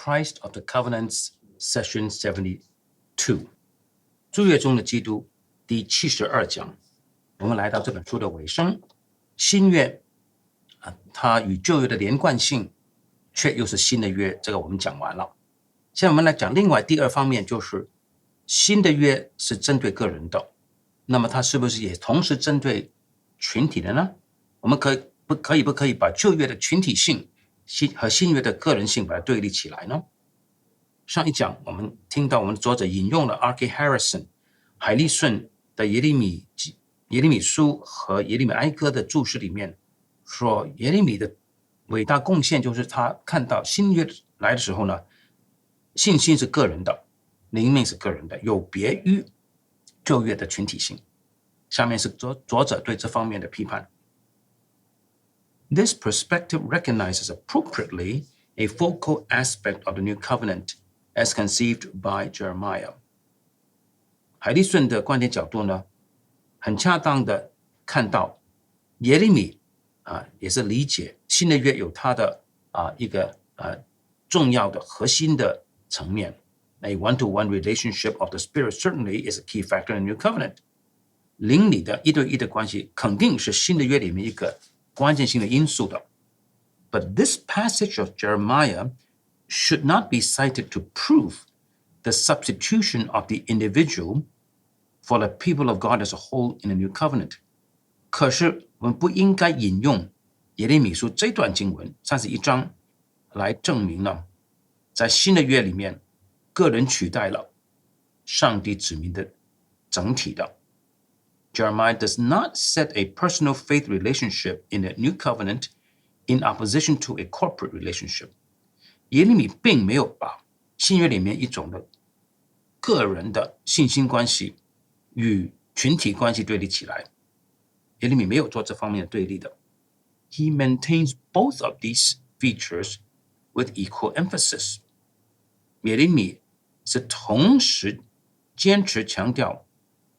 Christ of the Covenants Session 72 诸约中的基督第72讲。我们来到这本书的尾声，新约它与旧约的连贯性却又是新的约，这个我们讲完了。现在我们来讲另外第二方面，就是新的约是针对个人的，那么它是不是也同时针对群体的呢？我们不可以把旧约的群体性和新约的个人性把它对立起来呢？上一讲我们听到我们的作者引用了 R.K. Harrison 海利顺的耶利米书和耶利米哀歌的注释里面说，耶利米的伟大贡献就是他看到新约来的时候呢，信心是个人的，灵命是个人的，有别于旧约的群体性。下面是作者对这方面的批判。This perspective recognizes appropriately a focal aspect of the new covenant as conceived by Jeremiah. 海利顺的观点角度呢，很恰当的看到耶利米也是理解新的约有它的一个重要的核心的层面。A one-to-one relationship of the Spirit certainly is a key factor in the new covenant. 灵里的一对一的关系肯定是新的约里面一个关键性的因素的。But this passage of Jeremiah should not be cited to prove the substitution of the individual for the people of God as a whole in the new covenant. 可是我们不应该引用耶利米书这段经文31章来证明呢，在新的约里面，个人取代了上帝子民的整体的。Jeremiah does not set a personal faith relationship in the new covenant in opposition to a corporate relationship. 耶利米并没有把新约里面一种的个人的信心关系与群体关系对立起来。耶利米没有做这方面的对立的。He maintains both of these features with equal emphasis. 耶利米是同时坚持强调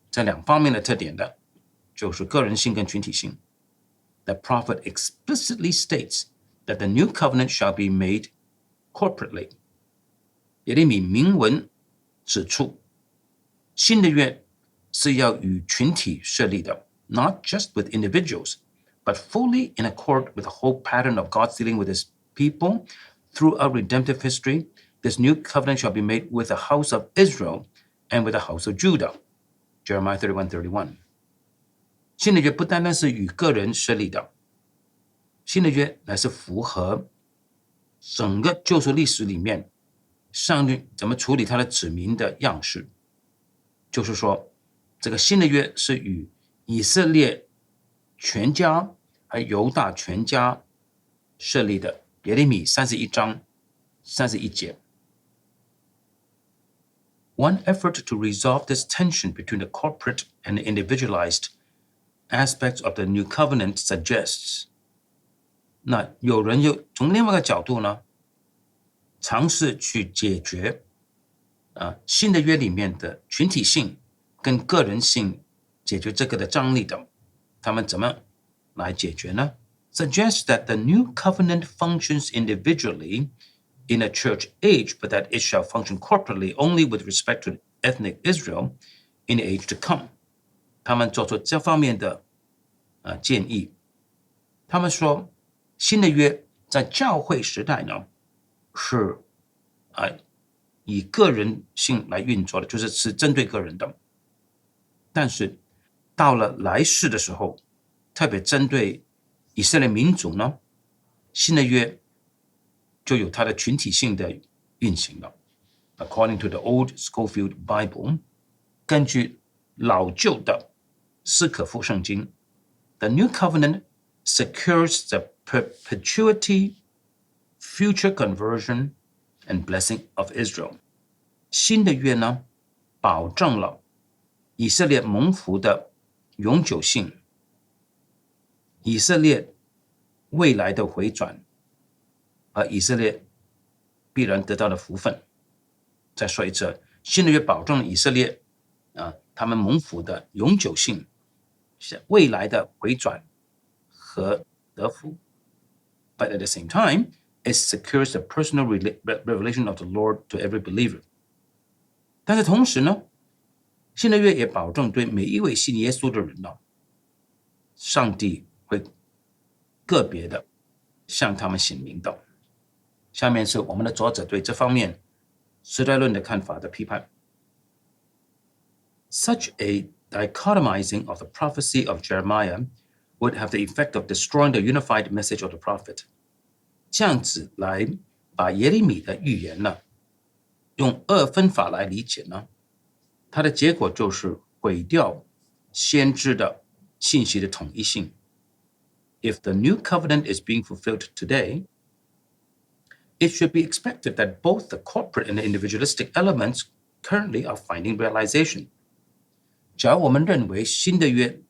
这两方面的特点的，就是个人性跟群体性。The prophet explicitly states that the new covenant shall be made corporately. 耶利米明文指出，新的约是要与群体设立的， not just with individuals, but fully in accord with the whole pattern of God's dealing with his people throughout redemptive history. This new covenant shall be made with the house of Israel and with the house of Judah. Jeremiah 31:31. 新的约不单单是与个人设立的，新的约乃是符合整个救赎历史里面上帝怎么处理他的子民的样式。就是说，这个新的约是与以色列全家和犹大全家设立的。耶利米31章31节。One effort to resolve this tension between the corporate and the individualized aspects of the new covenant suggests, 那有人从另外一个角度呢，尝试去解决新的约里面的群体性跟个人性，解决这个的张力的，他们怎么来解决呢？ Suggests that the new covenant functions individually in a church age, but that it shall function corporately only with respect to ethnic Israel in the age to come. 他们做出这方面的建议。他们说，新的约在教会时代呢，是以个人性来运作的，就是针对个人的。但是到了来世的时候，特别针对以色列民族呢，新的约就有它的群体性的运行了。According to the Old Schofield Bible, 根据老旧的斯可夫圣经， the new covenant secures the perpetuity, future conversion, and blessing of Israel. 新的约呢，保证了以色列蒙福的永久性，以色列未来的回转，而以色列必然得到的福分。再说一次，新的约保证了以色列他们蒙福的永久性，未来的回转和得福。But at the same time, it secures the personal revelation of the Lord to every believer. 但是同时呢，新的约也保证对每一位信耶稣的人呢，上帝会个别的向他们显明的。下面是我们的作者对这方面时代论的看法的批判。Such a dichotomizing of the prophecy of Jeremiah would have the effect of destroying the unified message of the prophet. 这样子来把耶利米的预言呢，用二分法来理解呢，它的结果就是毁掉先知的信息的统一性。If the new covenant is being fulfilled today, it should be expected that both the corporate and the individualistic elements currently are finding realization. 假如我们认为新的约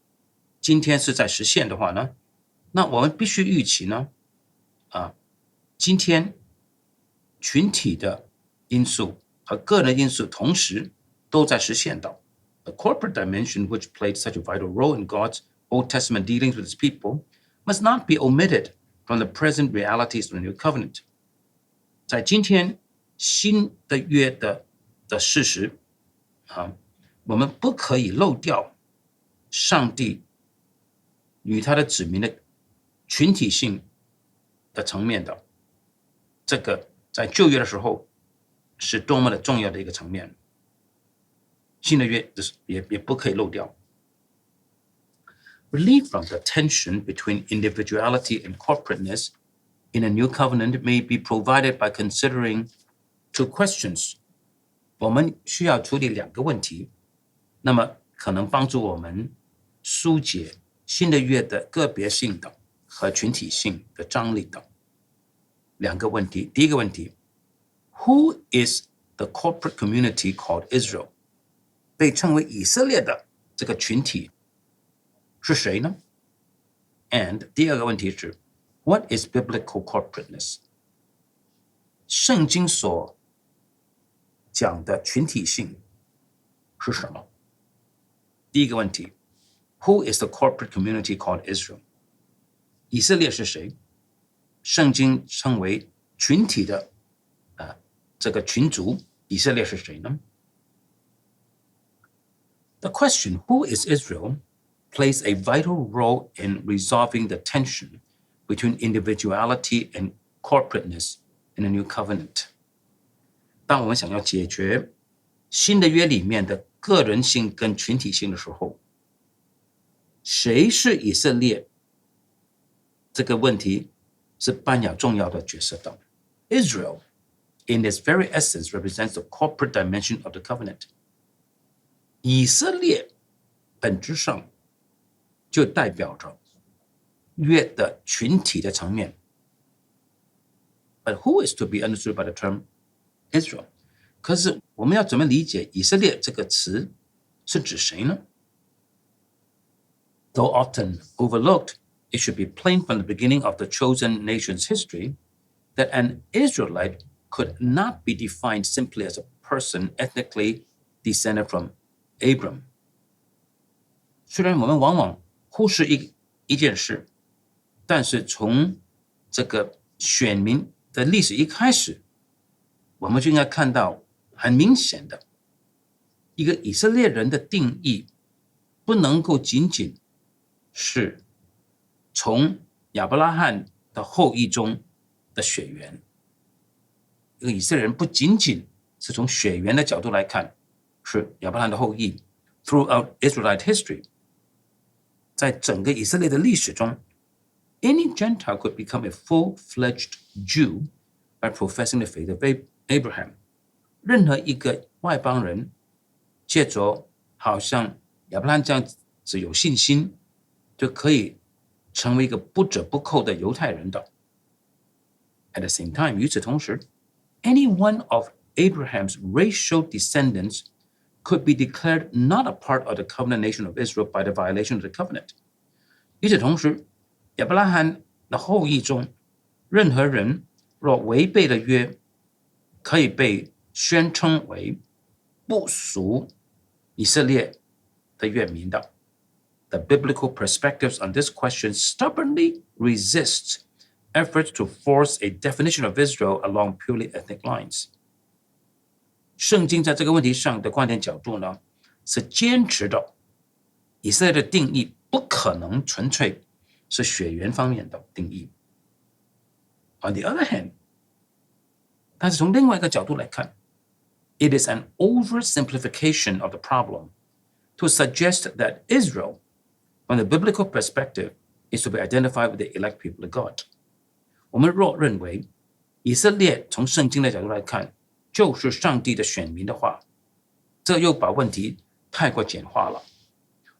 今天是在实现的话呢，那我们必须预期呢，今天群体的因素和个人因素同时都在实现到。The corporate dimension, which played such a vital role in God's Old Testament dealings with his people, must not be omitted from the present realities of the new covenant. 在今天新的约的事实我们不可以漏掉上帝与他的子民的群体性的层面的。这个在旧约的时候是多么的重要的一个层面，新的约也不可以漏掉。Relief from the tension between individuality and corporateness in a new covenant may be provided by considering two questions. 我们需要处理两个问题，那么可能帮助我们疏解新的约的个别性的和群体性的张力的。两个问题，第一个问题 ，Who is the corporate community called Israel? 被称为以色列的这个群体是谁呢 ？And 第二个问题是 ，What is biblical corporateness? 圣经所讲的群体性是什么？第一个问题 ，Who is the corporate community called Israel? 以色列是谁？圣经称为群体的这个群族，以色列是谁呢？ The question, who is Israel, plays a vital role in resolving the tension between individuality and corporateness in a new covenant. 当我们想要解决新的约里面的个人性跟群体性的时候，谁是以色列？这个问题是扮演重要的角色的。Israel, in its very essence, represents the corporate dimension of the covenant. 以色列本质上就代表着约的群体的层面。But who is to be understood by the term Israel? 可是我们要怎么理解以色列这个词是指谁呢？ Though often overlooked, it should be plain from the beginning of the chosen nation's history that an Israelite could not be defined simply as a person ethnically descended from Abram. 虽然我们往往忽视一件事，但是从这个选民的历史一开始，我们就应该看到很明显的一个以色列人的定义，不能够仅仅是从亚伯拉罕的后裔中的血缘。一个以色列人不仅仅是从血缘的角度来看，是亚伯拉罕的后裔。Throughout Israelite history, 在整个以色列的历史中 any Gentile could become a full-fledged Jew by professing the faith of Abraham. 任何一个外邦人借着好像亚伯拉罕这样子有信心，就可以成为一个不折不扣的犹太人的。At the same time, 与此同时 any one of Abraham's racial descendants could be declared not a part of the covenant nation of Israel by the violation of the covenant. 与此同时，亚伯拉罕的后裔中，任何人若违背了约，可以被宣称为不属以色列的约民的。The biblical perspectives on this question stubbornly resist efforts to force a definition of Israel along purely ethnic lines。圣经在这个问题上的观点角度呢，是坚持的以色列的定义不可能纯粹是血缘方面的定义。On the other hand， 但是从另外一个角度来看 ，it is an oversimplification of the problem to suggest that Israel, from the biblical perspective, is to be identified with the elect people of God。我们若认为以色列从圣经的角度来看就是上帝的选民的话，这又把问题太过简化了。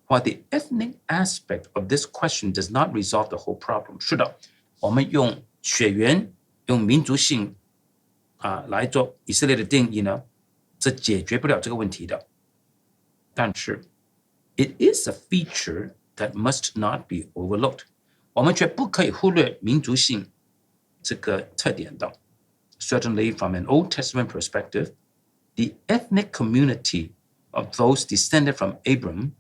While the ethnic aspect of this question does not resolve the whole problem， 是的，我们用血缘、用民族性来做以色列的定义呢，这解决不了这个问题的。但是 ，it is a feature that must not be overlooked。我们却不可以忽略民族性这个特点的。Certainly, from an Old Testament perspective, the ethnic community of those descended from Abram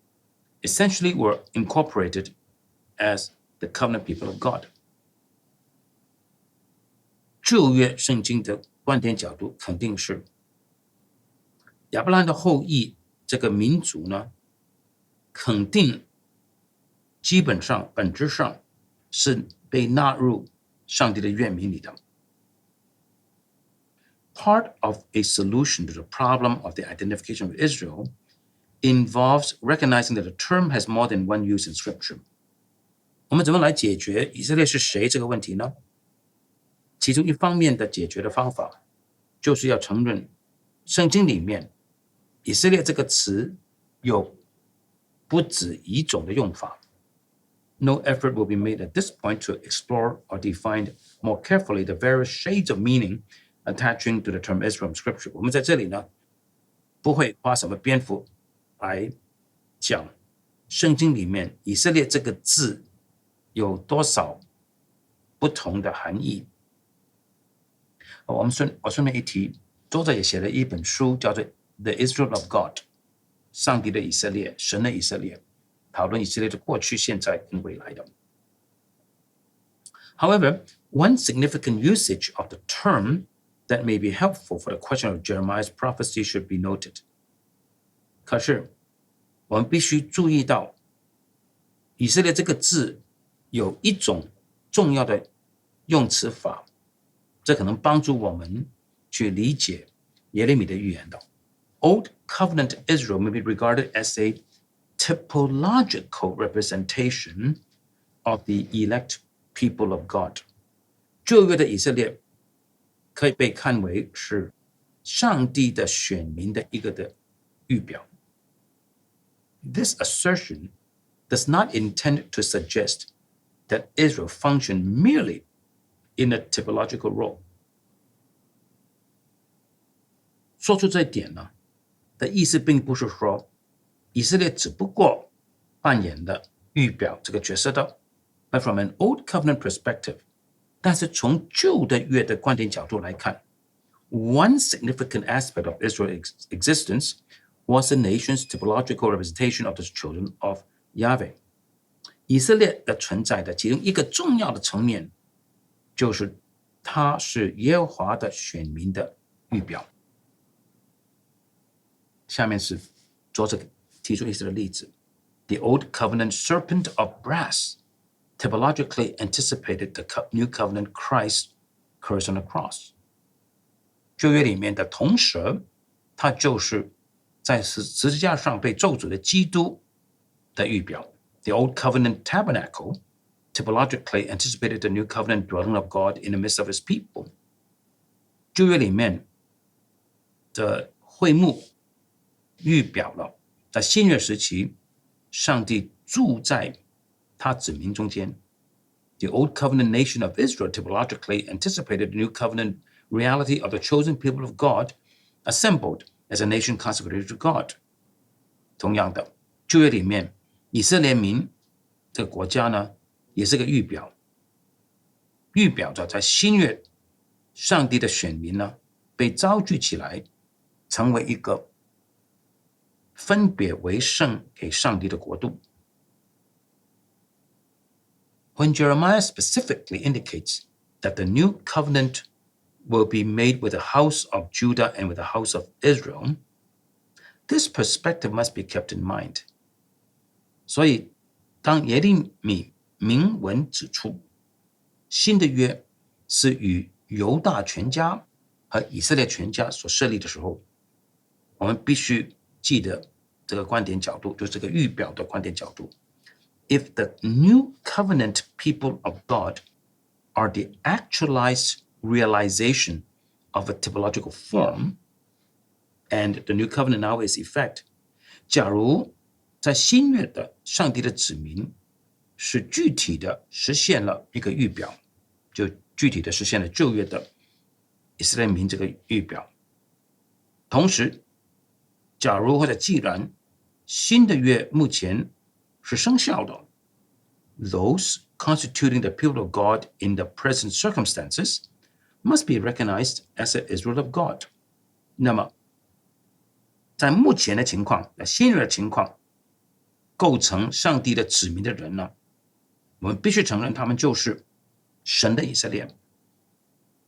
essentially were incorporated as the covenant people of God。旧约圣经的观点角度肯定是亚伯拉罕的后裔这个民族呢，肯定基本上本质上是被纳入上帝的约民里的。Part of a solution to the problem of the identification of Israel involves recognizing that the term has more than one use in Scripture。我们怎么来解决以色列是谁这个问题呢？其中一方面的解决的方法，就是要承认圣经里面以色列这个词有不止一种的用法。No effort will be made at this point to explore or define more carefully the various shades of meaning attaching to the term Israel in Scripture。我们在这里呢，不会花什么篇幅来讲圣经里面以色列这个字有多少不同的含义。我顺便一提，作者也写了一本书，叫做《The Israel of God》，上帝的以色列，神的以色列，讨论以色列的过去、现在跟未来的。However, one significant usage of the term that may be helpful for the question of Jeremiah's prophecy should be noted。可是，我们必须注意到，以色列这个字有一种重要的用词法，这可能帮助我们去理解耶利米的预言的。Old Covenant Israel may be regarded as a typological representation of the elect people of God。旧约的以色列可以被看为是上帝的选民的一个的预表。This assertion does not intend to suggest that Israel functioned merely in a typological role。说出这一点呢的意思，并不是说以色列只不过扮演了预表这个角色的。But from an old covenant perspective， 但是从旧的约的观点角度来看 ，one significant aspect of Israel's existence was the nation's typological representation of the children of Yahweh。以色列的存在的其中一个重要的层面，就是它是耶和华的选民的预表。下面是作者提出一些的例子。The Old Covenant serpent of brass typologically anticipated the New Covenant Christ cursed on the cross。旧约里面的铜蛇，它就是在十字架上被咒诅的基督的预表。The Old Covenant tabernacle typologically anticipated the New Covenant dwelling of God in the midst of His people。旧约里面的会幕预表了在新约时期，上帝住在他子民中间。The Old Covenant nation of Israel typologically anticipated the New Covenant reality of the chosen people of God assembled as a nation consecrated to God。同样的，旧约里面以色列民这个国家呢，也是个预表，预表着在新约上帝的选民呢被召聚起来，成为一个分别为圣给上帝的国度。When Jeremiah specifically indicates that the new covenant will be made with the house of Judah and with the house of Israel, this perspective must be kept in mind. 所以当耶利米明文指出新的约是与犹大全家和以色列全家所设立的时候，我们必须记得这个观点角度，就是这个预表的观点角度。If the new covenant people of God are the actualized realization of a typological form, and the new covenant now is effect, 假如在新约的上帝的子民是具体的实现了一个预表，就具体的实现了旧约的以色列民这个预表。同时，假如或者既然新的约目前是生效的， those constituting the people of God in the present circumstances must be recognized as the Israel of God. 那么在目前的情况，新约的情况，构成上帝的子民的人呢，我们必须承认他们就是神的以色列。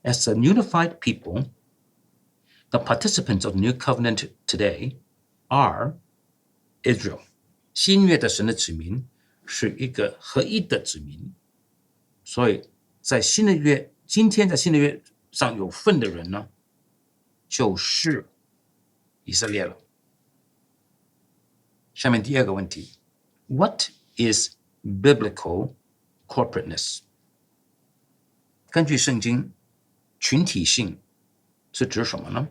As a unified people, the participants of the new covenant today are Israel. 新约的神的子民是一个合一的子民，所以在新的约，今天在新的约上有份的人呢，就是以色列了。下面第二个问题 ，What is biblical corporateness？ 根据圣经，群体性是指什么呢？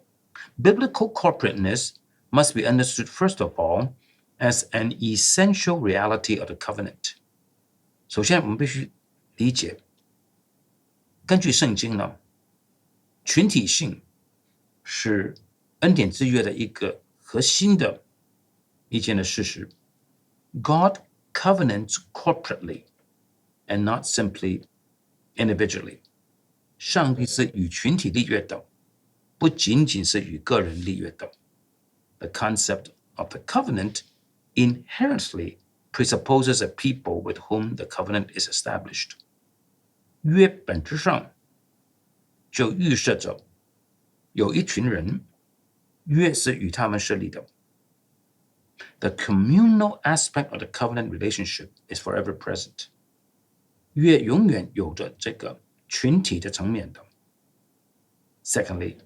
Biblical corporateness must be understood first of all as an essential reality of the covenant. 首先，我们必须理解，根据圣经呢，群体性是恩典之约的一个核心的一件的事实。God covenants corporately and not simply individually. 上帝是与群体立约的，不仅仅是与个人立约的。The concept of the covenant inherently presupposes a people with whom the covenant is established. 约本质上就预设着有一群人，约是与他们设立的。The communal aspect of the covenant relationship is forever present. 约永远有着这个群体的层面的。Secondly,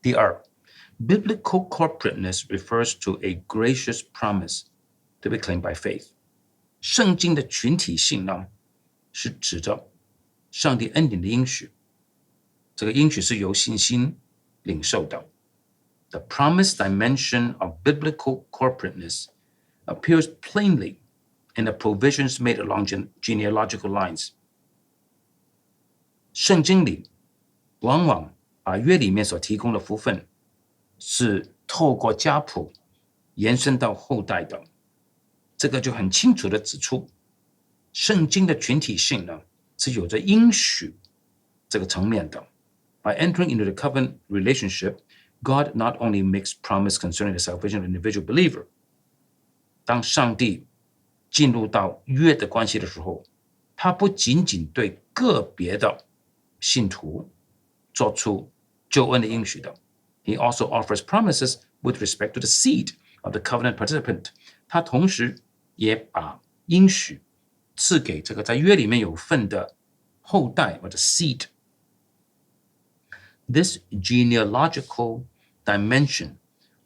第二 Biblical corporateness refers to a gracious promise to be claimed by faith. 圣经的群体性呢，是指着上帝恩典的应许，这个应许是由信心领受的。The promised dimension of biblical corporateness appears plainly in the provisions made along genealogical lines. 圣经里往往把约里面所提供的福分是透过家谱延伸到后代的，这个就很清楚地指出，圣经的群体性呢是有着应许这个层面的。By entering into the covenant relationship, God not only makes promise concerning the salvation of the individual believer. 当上帝进入到约的关系的时候，他不仅仅对个别的信徒做出救恩的应许的。He also offers promises with respect to the seed of the covenant participant. 他同时也把应许赐给这个在约里面有份的后代或者 seed. This genealogical dimension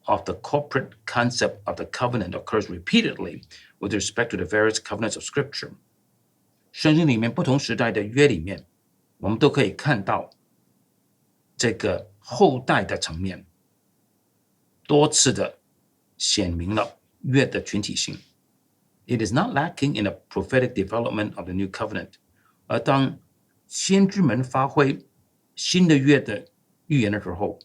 of the corporate concept of the covenant occurs repeatedly with respect to the various covenants of Scripture. 圣经里面不同时代的约里面，我们都可以看到这个后代的层面，多次的显明了约的群体性。It is not lacking in the prophetic development of the new covenant. 而当先知们发挥新的约的预言的时候，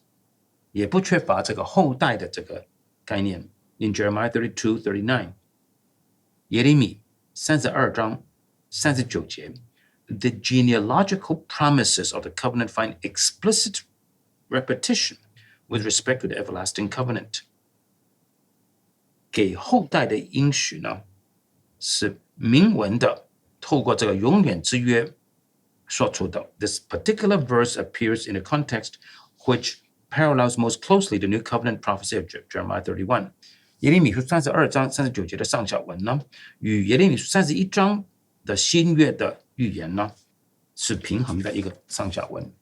也不缺乏这个后代的这个概念。In Jeremiah 32:39, 耶利米32章39节 The genealogical promises of the covenant find explicit repetition with respect to the everlasting covenant. 给后代的应许呢，是明文的，透过这个永远之约说出的。This particular verse appears in a context which parallels most closely the New Covenant prophecy of Jeremiah 31. 耶利米书32章39节的上下文呢，与耶利米书31章的新约的预言呢，是平衡的一个上下文。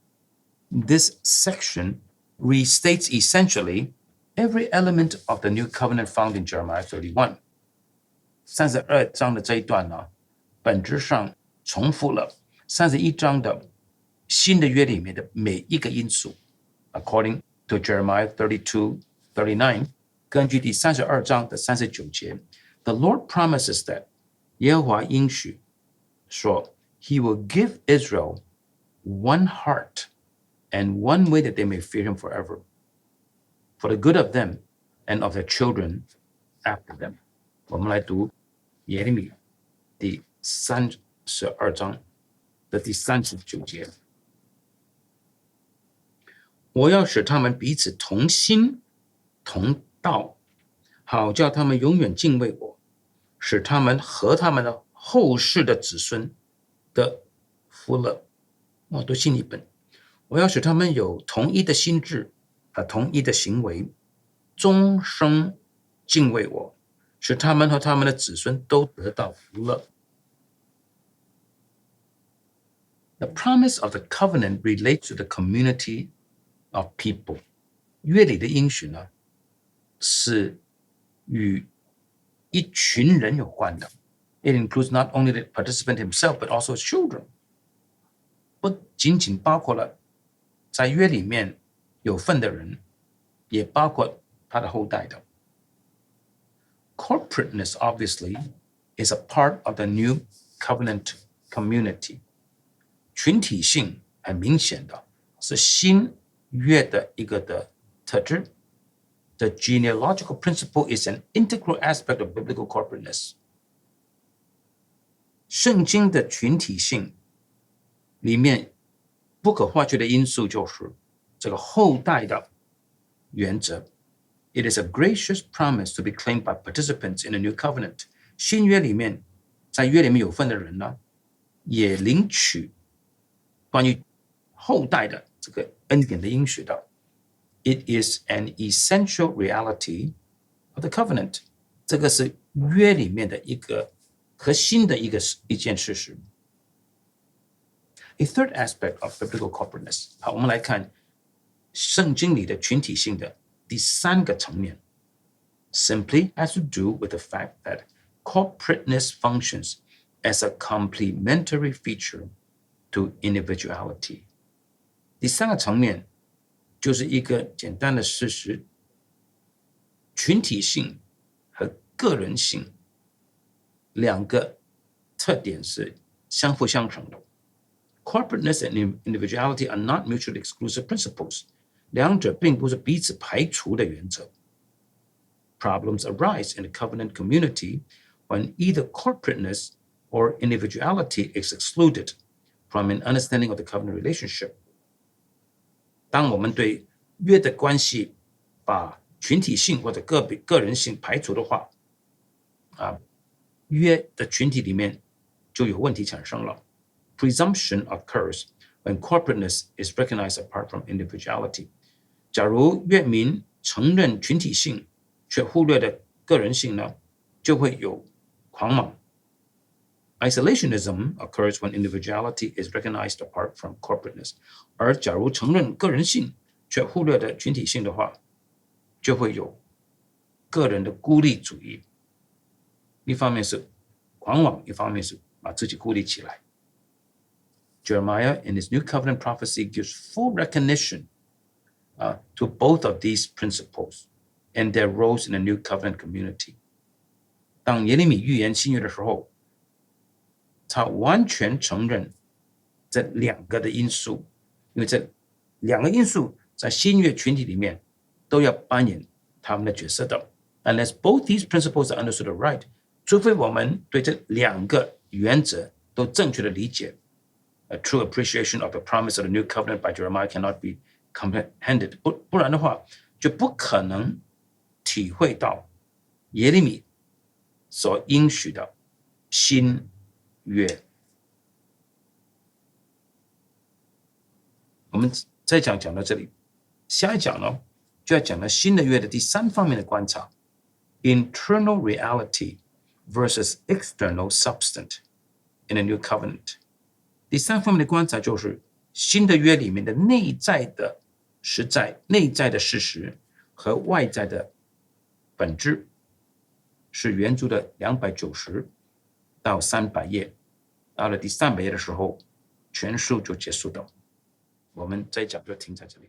This section restates essentially every element of the New Covenant found in Jeremiah 31. 32章的这一段呢，本质上重复了31章的新的约里面的每一个因素。According to Jeremiah 32:39, 根据第32章的39节 ，The Lord promises that 耶和华应许说 He will give Israel one heart and one way that they may fear Him forever, for the good of them and of their children after them. 我们来读耶利米第32章的第39节。我要使他们彼此同心同道，好叫他们永远敬畏我，使他们和他们的后世的子孙得福乐。我读新译本。我要使他们有同一的心志和同一的行为，终生敬畏我，使他们和他们的子孙都得到福乐。The promise of the covenant relates to the community of people. 约里的应许呢，是与一群人有关的。It includes not only the participant himself, but also his children. 不仅仅包括了在约里面有份的人，也包括他的后代的。Corporateness, obviously, is a part of the new covenant community. 群体性很明显的是新约的一个的特质。The genealogical principle is an integral aspect of biblical corporateness. 圣经的群体性里面不可或缺的因素就是这个后代的原则。It is a gracious promise to be claimed by participants in a new covenant. 新约里面，在约里面有份的人呢，也领取关于后代的这个恩典的应许的。It is an essential reality of the covenant. 这个是约里面的一个核心的一件事实。A third aspect of biblical corporateness. 好，我们来看圣经里的群体性的第三个层面。Simply has to do with the fact that corporateness functions as a complementary feature to individuality. 第三个层面就是一个简单的事实，群体性和个人性两个特点是相辅相成的。Corporateness and individuality are not mutually exclusive principles. 两者并不是彼此排除的原则。Problems arise in the covenant community when either corporateness or individuality is excluded from an understanding of the covenant relationship. 当我们对约的关系把群体性或者个人性排除的话，约的群体里面就有问题产生了。Presumption occurs when corporateness is recognized apart from individuality. 假如约民承认群体性，却忽略了个人性呢，就会有狂妄。Isolationism occurs when individuality is recognized apart from corporateness. 而假如承认个人性，却忽略了群体性的话，就会有个人的孤立主义。一方面是狂妄，一方面是把自己孤立起来。Jeremiah, in his New Covenant prophecy, gives full recognition to both of these principles and their roles in the New Covenant community. 当耶利米预言新约的时候，他完全承认这两个的因素，因为这两个因素在新约群体里面都要扮演他们的角色的。Unless both these principles are understood right, 除非我们对这两个原则都正确的理解，a true appreciation of the promise of the new covenant by Jeremiah cannot be comprehended. 不然的话，就不可能体会到耶利米所应许的新约。我们这一讲讲到这里，下一讲呢就要讲到新的约的第3方面的观察 ，internal reality versus external substance in the new covenant。第3方面的观察就是新的约里面的内在的实在、内在的事实和外在的本质，是原著的290到300页。到了第300页的时候，全书就结束了。我们这一讲就停在这里。